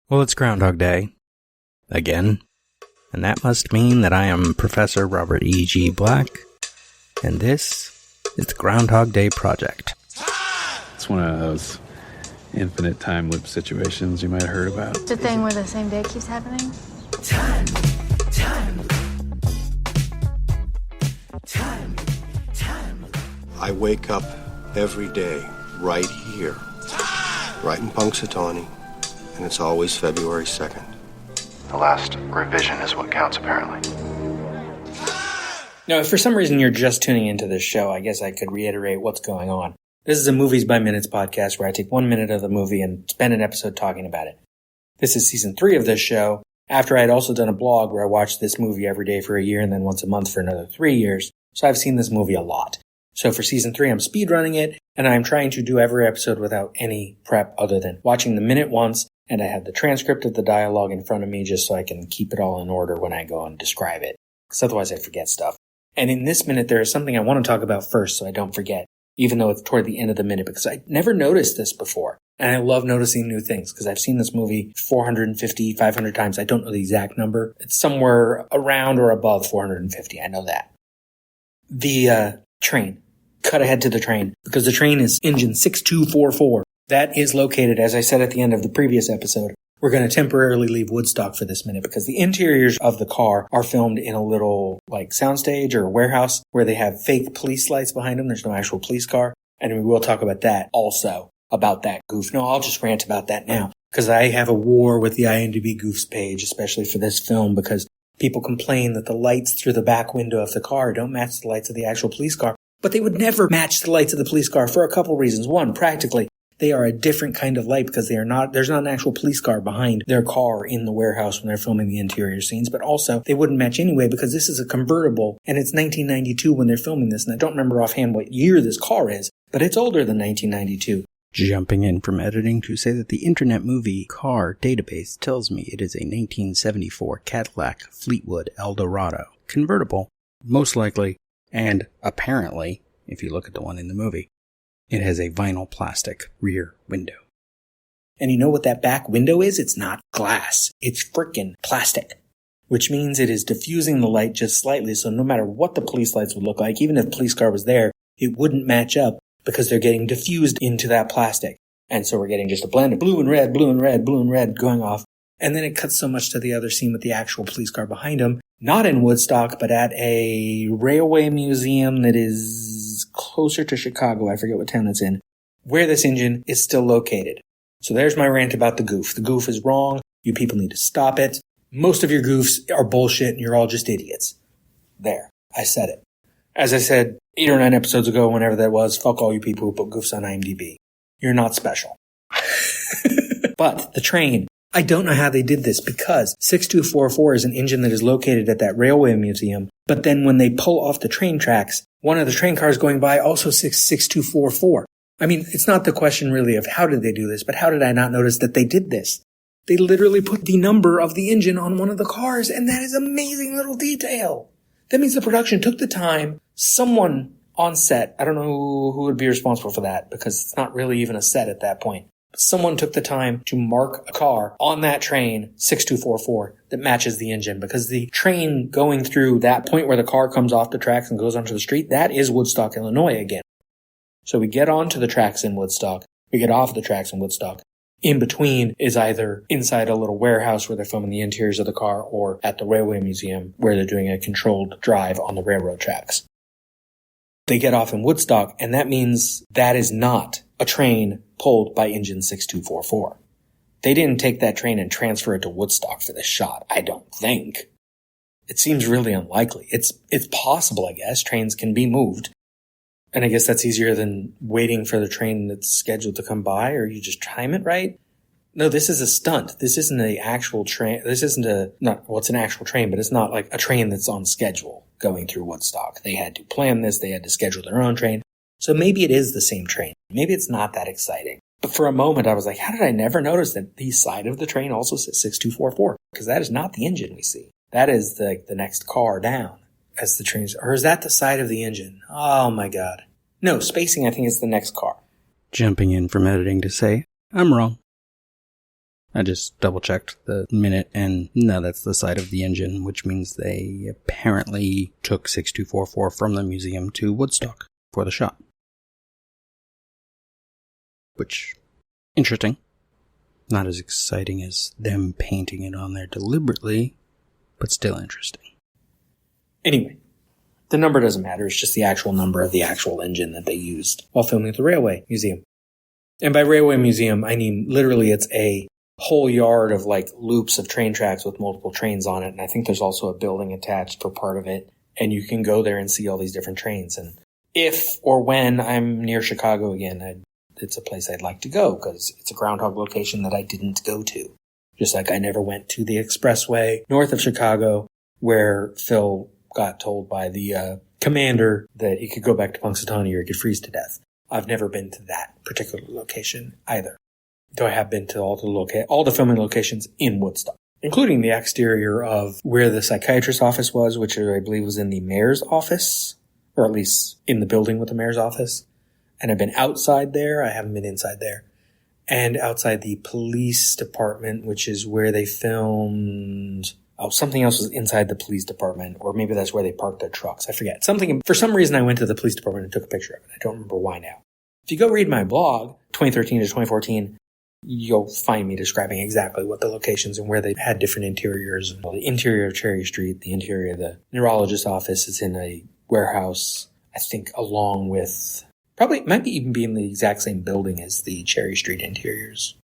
Well, it's Groundhog Day. Again. And that must mean that I am Professor Robert E.G. Black, and this is the Groundhog Day Project. It's one of those infinite time loop situations you might have heard about. It's a thing where the same day keeps happening. Time. I wake up every day right here, right in Punxsutawney, and it's always February 2nd. The last revision is what counts, apparently. Now, if for some reason you're just tuning into this show, I guess I could reiterate what's going on. This is a Movies by Minutes podcast where I take 1 minute of the movie and spend an episode talking about it. This is season 3 of this show, after I had also done a blog where I watched this movie every day for a year and then once a month for another 3 years, so I've seen this movie a lot. So for season 3, I'm speedrunning it, and I'm trying to do every episode without any prep other than watching the minute once, and I have the transcript of the dialogue in front of me just so I can keep it all in order when I go and describe it, because otherwise I forget stuff. And in this minute, there is something I want to talk about first so I don't forget, even though it's toward the end of the minute, because I never noticed this before. And I love noticing new things, because I've seen this movie 450, 500 times. I don't know the exact number. It's somewhere around or above 450. I know that. The train. Cut ahead to the train, because the train is engine 6244. That is located, as I said at the end of the previous episode. We're going to temporarily leave Woodstock for this minute because the interiors of the car are filmed in a little soundstage or warehouse where they have fake police lights behind them. There's no actual police car. And we will talk about that also, about that goof. No, I'll just rant about that now because I have a war with the IMDb goofs page, especially for this film, because people complain that the lights through the back window of the car don't match the lights of the actual police car. But they would never match the lights of the police car for a couple reasons. One, practically, they are a different kind of light because there's not an actual police car behind their car in the warehouse when they're filming the interior scenes. But also, they wouldn't match anyway because this is a convertible and it's 1992 when they're filming this. And I don't remember offhand what year this car is, but it's older than 1992. Jumping in from editing to say that the Internet Movie Car Database tells me it is a 1974 Cadillac Fleetwood Eldorado convertible, most likely, and apparently, if you look at the one in the movie, it has a vinyl plastic rear window. And you know what that back window is? It's not glass. It's frickin' plastic. Which means it is diffusing the light just slightly, so no matter what the police lights would look like, even if the police car was there, it wouldn't match up because they're getting diffused into that plastic. And so we're getting just a blend of blue and red, blue and red, blue and red going off. And then it cuts so much to the other scene with the actual police car behind them. Not in Woodstock, but at a railway museum that is closer to Chicago. I forget what town it's in, where this engine is still located. So there's my rant about the goof. The goof is wrong. You people need to stop it. Most of your goofs are bullshit and you're all just idiots. There. I said it. As I said 8 or 9 episodes ago, whenever that was, fuck all you people who put goofs on IMDb. You're not special. But the train. I don't know how they did this because 6244 is an engine that is located at that railway museum. But then when they pull off the train tracks, one of the train cars going by also 6244. I mean, it's not the question really of how did they do this, but how did I not notice that they did this? They literally put the number of the engine on one of the cars, and that is amazing little detail. That means the production took the time. Someone on set, I don't know who would be responsible for that because it's not really even a set at that point. Someone took the time to mark a car on that train, 6244, that matches the engine because the train going through that point where the car comes off the tracks and goes onto the street, that is Woodstock, Illinois again. So we get onto the tracks in Woodstock. We get off the tracks in Woodstock. In between is either inside a little warehouse where they're filming the interiors of the car or at the railway museum where they're doing a controlled drive on the railroad tracks. They get off in Woodstock, and that means that is not a train pulled by engine 6244. They didn't take that train and transfer it to Woodstock for this shot, I don't think. It seems really unlikely. It's possible, I guess. Trains can be moved. And I guess that's easier than waiting for the train that's scheduled to come by, or you just time it right. No, this is a stunt. This isn't an actual train. This isn't it's an actual train, but it's not like a train that's on schedule going through Woodstock. They had to plan this. They had to schedule their own train. So maybe it is the same train. Maybe it's not that exciting. But for a moment, I was like, how did I never notice that the side of the train also says 6244? Because that is not the engine we see. That is the next car down as the train. Or is that the side of the engine? Oh my God. No, spacing, I think, is the next car. Jumping in from editing to say, I'm wrong. I just double-checked the minute, and no, that's the site of the engine, which means they apparently took 6244 from the museum to Woodstock for the shot. Which, interesting. Not as exciting as them painting it on there deliberately, but still interesting. Anyway, the number doesn't matter. It's just the actual number of the actual engine that they used while filming at the Railway Museum. And by Railway Museum, I mean literally it's a whole yard of like loops of train tracks with multiple trains on it. And I think there's also a building attached for part of it. And you can go there and see all these different trains. And if or when I'm near Chicago again, it's a place I'd like to go because it's a groundhog location that I didn't go to. Just like I never went to the expressway north of Chicago where Phil got told by the commander that he could go back to Punxsutawney or he could freeze to death. I've never been to that particular location either. Though I have been to all the filming locations in Woodstock, including the exterior of where the psychiatrist's office was, which I believe was in the mayor's office, or at least in the building with the mayor's office. And I've been outside there. I haven't been inside there. And outside the police department, which is where they filmed... Oh, something else was inside the police department, or maybe that's where they parked their trucks. I forget. For some reason, I went to the police department and took a picture of it. I don't remember why now. If you go read my blog, 2013 to 2014, you'll find me describing exactly what the locations and where they had different interiors. The interior of Cherry Street, the interior of the neurologist's office is in a warehouse, I think, along with... Probably, it might even be in the exact same building as the Cherry Street interiors.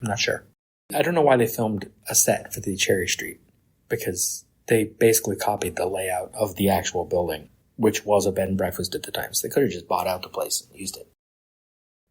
I'm not sure. I don't know why they filmed a set for the Cherry Street, because they basically copied the layout of the actual building, which was a bed and breakfast at the time. So they could have just bought out the place and used it.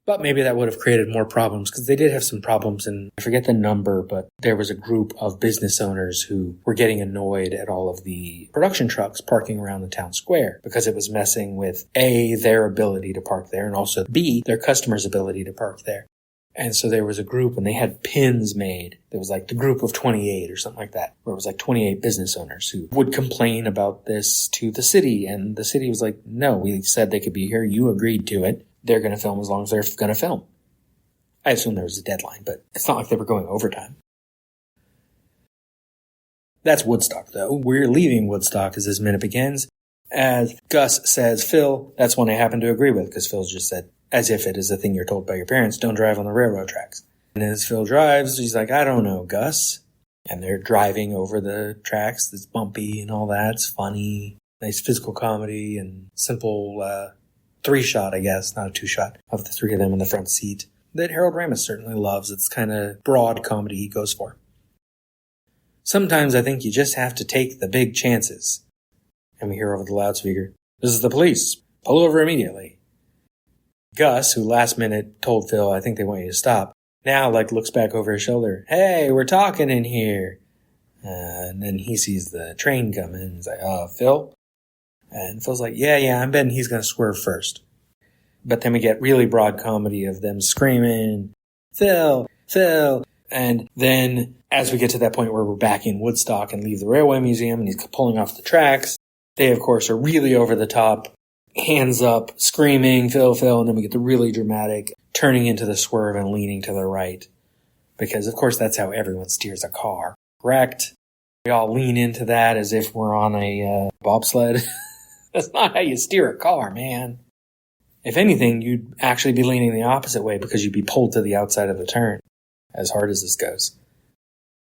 But maybe that would have created more problems, because they did have some problems, and I forget the number, but there was a group of business owners who were getting annoyed at all of the production trucks parking around the town square, because it was messing with A, their ability to park there, and also B, their customers' ability to park there. And so there was a group, and they had pins made. There was like the group of 28 or something like that, where it was like 28 business owners who would complain about this to the city. And the city was like, no, we said they could be here. You agreed to it. They're going to film as long as they're going to film. I assume there was a deadline, but it's not like they were going overtime. That's Woodstock, though. We're leaving Woodstock as this minute begins. As Gus says, Phil, that's one I happen to agree with, because Phil's just said, as if it is a thing you're told by your parents, don't drive on the railroad tracks. And as Phil drives, he's like, I don't know, Gus. And they're driving over the tracks. It's bumpy and all that. It's funny. Nice physical comedy and simple three-shot, I guess, not a two-shot, of the three of them in the front seat that Harold Ramis certainly loves. It's kind of broad comedy he goes for. Sometimes I think you just have to take the big chances. And we hear over the loudspeaker, this is the police. Pull over immediately. Gus, who last minute told Phil, I think they want you to stop, now looks back over his shoulder. Hey, we're talking in here. And then he sees the train coming and he's like, Phil? And Phil's like, yeah, I'm betting he's going to swerve first. But then we get really broad comedy of them screaming, Phil, Phil. And then as we get to that point where we're back in Woodstock and leave the Railway Museum and he's pulling off the tracks, they, of course, are really over the top. Hands up, screaming, Phil, Phil, and then we get the really dramatic turning into the swerve and leaning to the right. Because, of course, that's how everyone steers a car. Correct? We all lean into that as if we're on a bobsled. That's not how you steer a car, man. If anything, you'd actually be leaning the opposite way because you'd be pulled to the outside of the turn, as hard as this goes.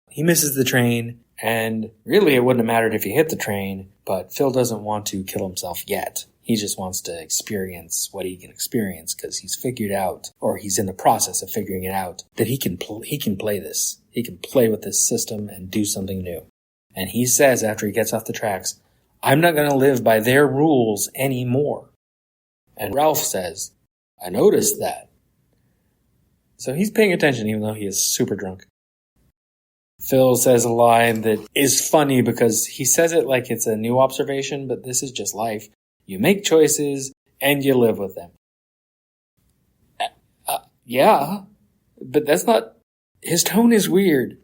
He misses the train, and really it wouldn't have mattered if he hit the train, but Phil doesn't want to kill himself yet. He just wants to experience what he can experience because he's figured out, or he's in the process of figuring it out, that he can play this. He can play with this system and do something new. And he says after he gets off the tracks, I'm not going to live by their rules anymore. And Ralph says, I noticed that. So he's paying attention even though he is super drunk. Phil says a line that is funny because he says it like it's a new observation, but this is just life. You make choices, and you live with them. Yeah, but that's not... His tone is weird,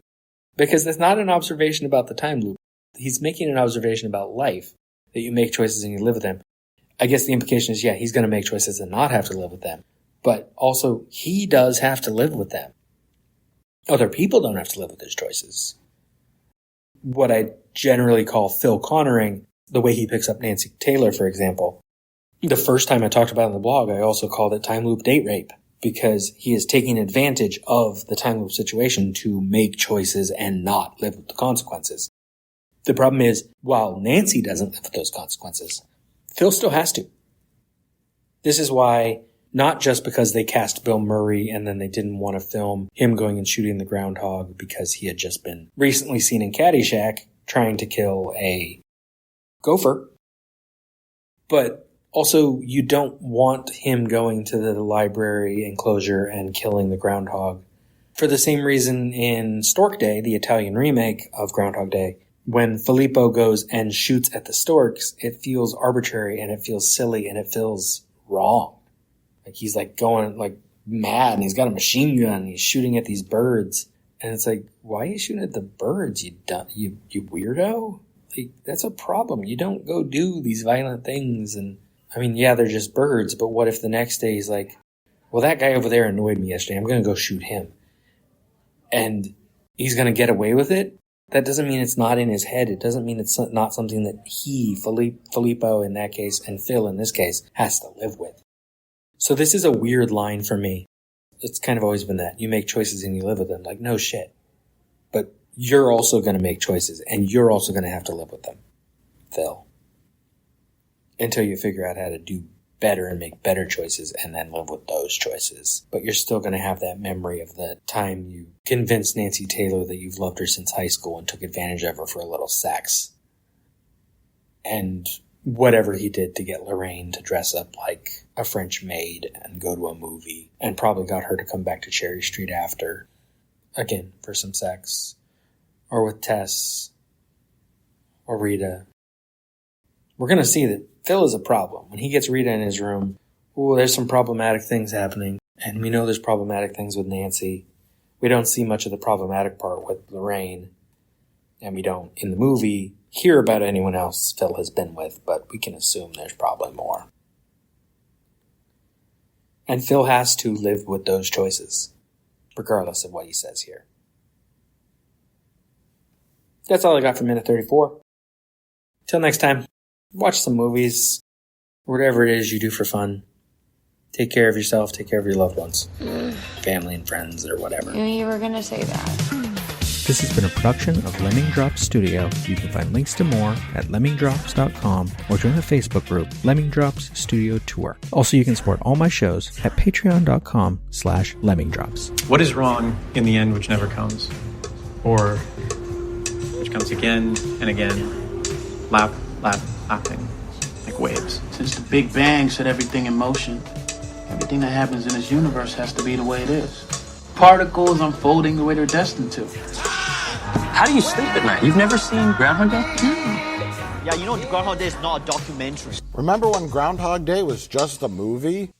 because that's not an observation about the time loop. He's making an observation about life, that you make choices and you live with them. I guess the implication is, yeah, he's going to make choices and not have to live with them. But also, he does have to live with them. Other people don't have to live with those choices. What I generally call Phil Connoring, the way he picks up Nancy Taylor, for example. The first time I talked about it on the blog, I also called it time loop date rape, because he is taking advantage of the time loop situation to make choices and not live with the consequences. The problem is, while Nancy doesn't live with those consequences, Phil still has to. This is why, not just because they cast Bill Murray and then they didn't want to film him going and shooting the groundhog because he had just been recently seen in Caddyshack trying to kill a gopher, but also you don't want him going to the library enclosure and killing the groundhog. For the same reason in Stork Day, the Italian remake of Groundhog Day, when Filippo goes and shoots at the storks, it feels arbitrary and it feels silly and it feels wrong. Like he's like going like mad and he's got a machine gun and he's shooting at these birds. And it's like, why are you shooting at the birds, you weirdo? Like, that's a problem. You don't go do these violent things. And I mean, yeah, they're just birds, but what if the next day he's like, well, that guy over there annoyed me yesterday. I'm going to go shoot him. And he's going to get away with it? That doesn't mean it's not in his head. It doesn't mean it's not something that he, Filippo in that case, and Phil in this case, has to live with. So this is a weird line for me. It's kind of always been that. You make choices and you live with them. Like, no shit. But you're also going to make choices and you're also going to have to live with them, Phil. Until you figure out how to do better and make better choices and then live with those choices. But you're still going to have that memory of the time you convinced Nancy Taylor that you've loved her since high school and took advantage of her for a little sex. And whatever he did to get Lorraine to dress up like a French maid and go to a movie, and probably got her to come back to Cherry Street after, again, for some sex. Or with Tess. Or Rita. We're going to see that Phil is a problem. When he gets Rita in his room, ooh, there's some problematic things happening. And we know there's problematic things with Nancy. We don't see much of the problematic part with Lorraine. And we don't, in the movie, hear about anyone else Phil has been with, but we can assume there's probably more. And Phil has to live with those choices, regardless of what he says here. That's all I got for minute 34. Till next time, watch some movies, whatever it is you do for fun. Take care of yourself, take care of your loved ones, family and friends, or whatever. You knew you were going to say that. This has been a production of Lemming Drops Studio. You can find links to more at lemmingdrops.com or join the Facebook group Lemming Drops Studio Tour. Also, you can support all my shows at patreon.com/lemmingdrops. What is wrong in the end which never comes? Or which comes again and again, lapping, like waves. Since the Big Bang set everything in motion, everything that happens in this universe has to be the way it is. Particles unfolding the way they're destined to. How do you sleep at night? You've never seen Groundhog Day? Yeah, you know Groundhog Day is not a documentary. Remember when Groundhog Day was just a movie?